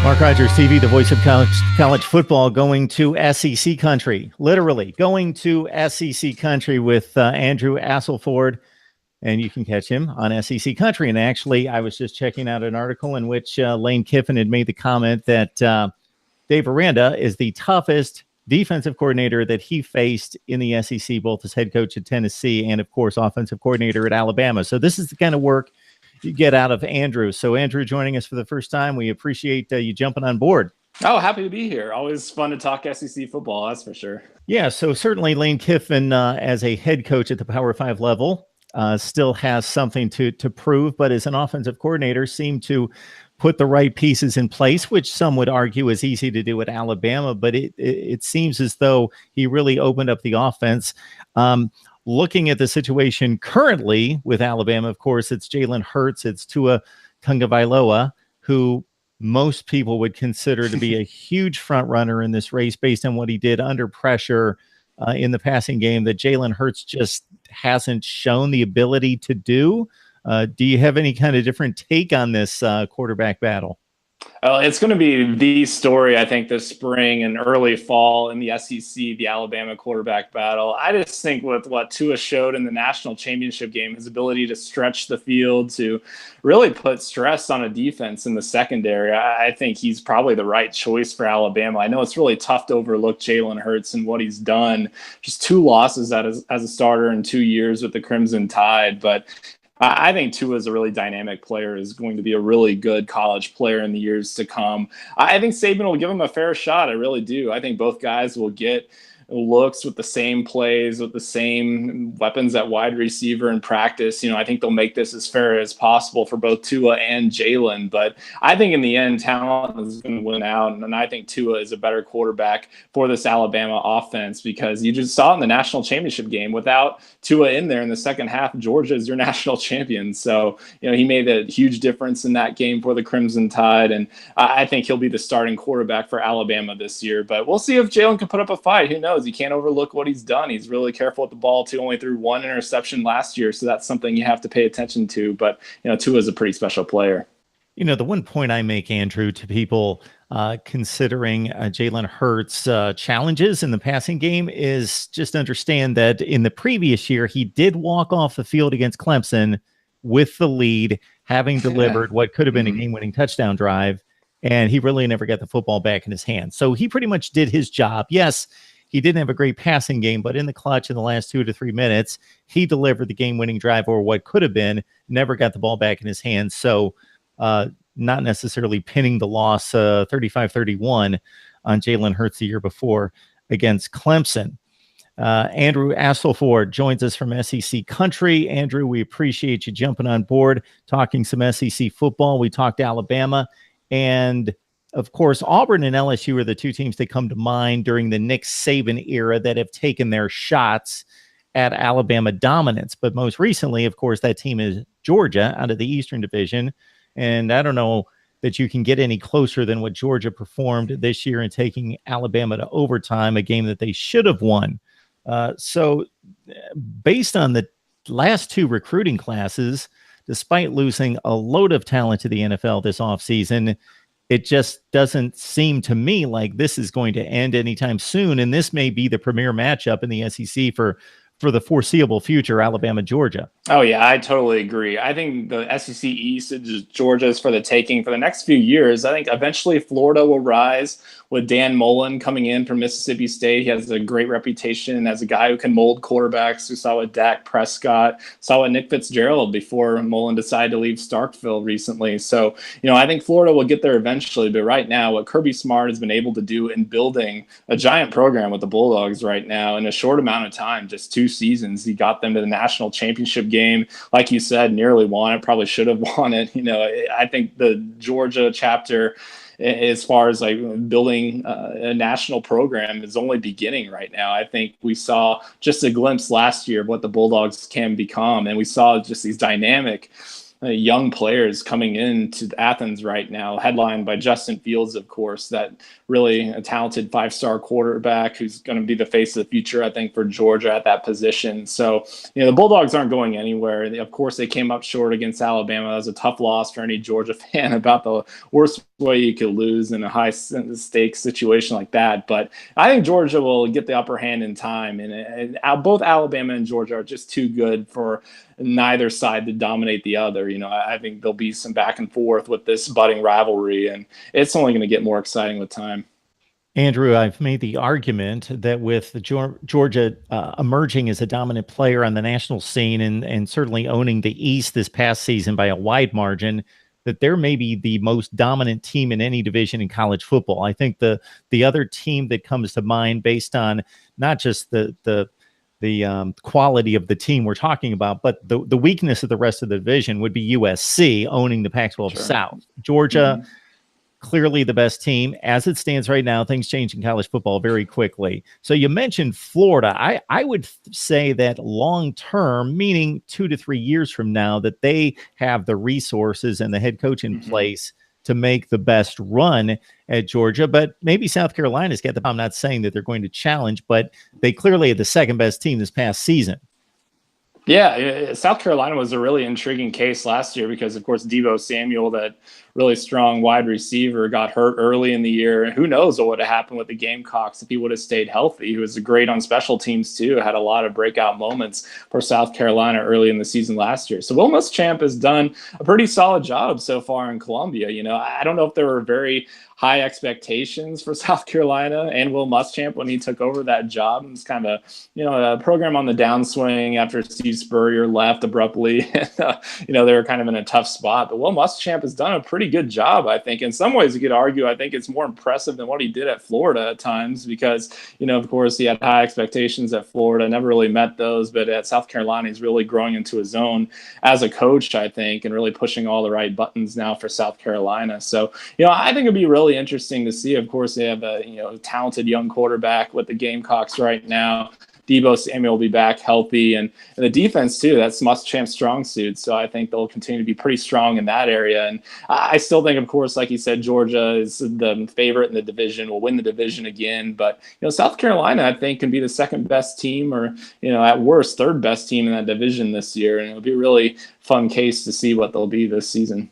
Mark Rogers TV, the voice of college football, going to SEC country, literally going to SEC country with Andrew Asselford, and you can catch him on SEC country. And actually, I was just checking out an article in which Lane Kiffin had made the comment that Dave Aranda is the toughest defensive coordinator that he faced in the SEC, both as head coach at Tennessee and, of course, offensive coordinator at Alabama. So this is the kind of work you get out of Andrew. So Andrew joining us for the first time. We appreciate you jumping on board. Oh, happy to be here. Always fun to talk SEC football, that's for sure. Yeah, so certainly Lane Kiffin, as a head coach at the Power 5 level, still has something to prove, but as an offensive coordinator, seemed to put the right pieces in place, which some would argue is easy to do at Alabama, but it seems as though he really opened up the offense. Looking at the situation currently with Alabama, of course, it's Jalen Hurts, it's Tua Tagovailoa, who most people would consider to be a huge front runner in this race based on what he did under pressure in the passing game that Jalen Hurts just hasn't shown the ability to do. Do you have any kind of different take on this quarterback battle? It's going to be the story, I think, this spring and early fall in the SEC, the Alabama quarterback battle. I just think with what Tua showed in the national championship game, his ability to stretch the field, to really put stress on a defense in the secondary, I think he's probably the right choice for Alabama. I know it's really tough to overlook Jalen Hurts and what he's done. Just 2 losses as a starter in 2 years with the Crimson Tide, but I think Tua is a really dynamic player, is going to be a really good college player in the years to come. I think Saban will give him a fair shot. I really do. I think both guys will get looks with the same plays, with the same weapons at wide receiver in practice. I think they'll make this as fair as possible for both Tua and Jalen. But I think in the end, talent is going to win out. And I think Tua is a better quarterback for this Alabama offense, because you just saw in the national championship game, without Tua in there in the second half, Georgia is your national champion. So, he made a huge difference in that game for the Crimson Tide. And I think he'll be the starting quarterback for Alabama this year. But we'll see if Jalen can put up a fight. Who knows? You can't overlook what he's done. He's really careful with the ball too. Only threw 1 interception last year, so that's something you have to pay attention to. But Tua is a pretty special player. The one point I make, Andrew, to people considering Jalen Hurts' challenges in the passing game is just understand that in the previous year, he did walk off the field against Clemson with the lead, having delivered what could have been a game-winning touchdown drive, and he really never got the football back in his hands. So he pretty much did his job. Yes, he didn't have a great passing game, but in the clutch in the last 2 to 3 minutes, he delivered the game-winning drive, or what could have been, never got the ball back in his hands. So not necessarily pinning the loss 35-31 on Jalen Hurts the year before against Clemson. Andrew Asselford joins us from SEC country. Andrew, we appreciate you jumping on board, talking some SEC football. We talked Alabama, and of course, Auburn and LSU are the 2 teams that come to mind during the Nick Saban era that have taken their shots at Alabama dominance. But most recently, of course, that team is Georgia out of the Eastern Division. And I don't know that you can get any closer than what Georgia performed this year in taking Alabama to overtime, a game that they should have won. So based on the last 2 recruiting classes, despite losing a load of talent to the NFL this offseason, it just doesn't seem to me like this is going to end anytime soon. And this may be the premier matchup in the SEC for the foreseeable future, Alabama, Georgia. Oh, yeah, I totally agree. I think the SEC East is Georgia's for the taking for the next few years. I think eventually Florida will rise with Dan Mullen coming in from Mississippi State. He has a great reputation as a guy who can mold quarterbacks. We saw with Dak Prescott, saw with Nick Fitzgerald before Mullen decided to leave Starkville recently. So, I think Florida will get there eventually. But right now, what Kirby Smart has been able to do in building a giant program with the Bulldogs right now in a short amount of time, just 2 seasons, he got them to the national championship game. Like you said, nearly won it, probably should have won it. I think the Georgia chapter, as far as like building a national program, is only beginning right now. I think we saw just a glimpse last year of what the Bulldogs can become, and we saw just these dynamic young players coming into Athens right now, headlined by Justin Fields, of course, that really a talented 5-star quarterback who's going to be the face of the future, I think, for Georgia at that position. So, the Bulldogs aren't going anywhere. Of course, they came up short against Alabama. That was a tough loss for any Georgia fan, about the worst way you could lose in a high stakes situation like that. But I think Georgia will get the upper hand in time. And both Alabama and Georgia are just too good for neither side to dominate the other. I think there'll be some back and forth with this budding rivalry, and it's only going to get more exciting with time. Andrew, I've made the argument that with Georgia emerging as a dominant player on the national scene and certainly owning the East this past season by a wide margin, that there may be the most dominant team in any division in college football. I think the other team that comes to mind, based on not just the quality of the team we're talking about, but the weakness of the rest of the division, would be USC owning the Pac-12 Sure. South. Georgia, clearly the best team. As it stands right now, things change in college football very quickly. So you mentioned Florida. I would say that long term, meaning 2 to 3 years from now, that they have the resources and the head coach in place to make the best run at Georgia. But maybe South Carolina's got the. I'm not saying that they're going to challenge, but they clearly had the second best team this past season. Yeah, South Carolina was a really intriguing case last year because, of course, Deebo Samuel, that really strong wide receiver, got hurt early in the year. And who knows what would have happened with the Gamecocks if he would have stayed healthy. He was great on special teams, too. Had a lot of breakout moments for South Carolina early in the season last year. So Will Muschamp has done a pretty solid job so far in Columbia. I don't know if there were very high expectations for South Carolina and Will Muschamp when he took over that job. It was kind of a program on the downswing after Steve Spurrier left abruptly. They were kind of in a tough spot. But Will Muschamp has done a pretty good job, I think. In some ways, you could argue, I think it's more impressive than what he did at Florida at times because, of course, he had high expectations at Florida, never really met those. But at South Carolina, he's really growing into his own as a coach, I think, and really pushing all the right buttons now for South Carolina. So, I think it'd be really interesting to see. Of course, they have a talented young quarterback with the Gamecocks right now. Deebo Samuel will be back healthy, and the defense too. That's Muschamp's strong suit. So I think they'll continue to be pretty strong in that area. And I still think, of course, like you said, Georgia is the favorite in the division. Will win the division again. But South Carolina, I think, can be the second best team, or at worst, third best team in that division this year. And it'll be a really fun case to see what they'll be this season.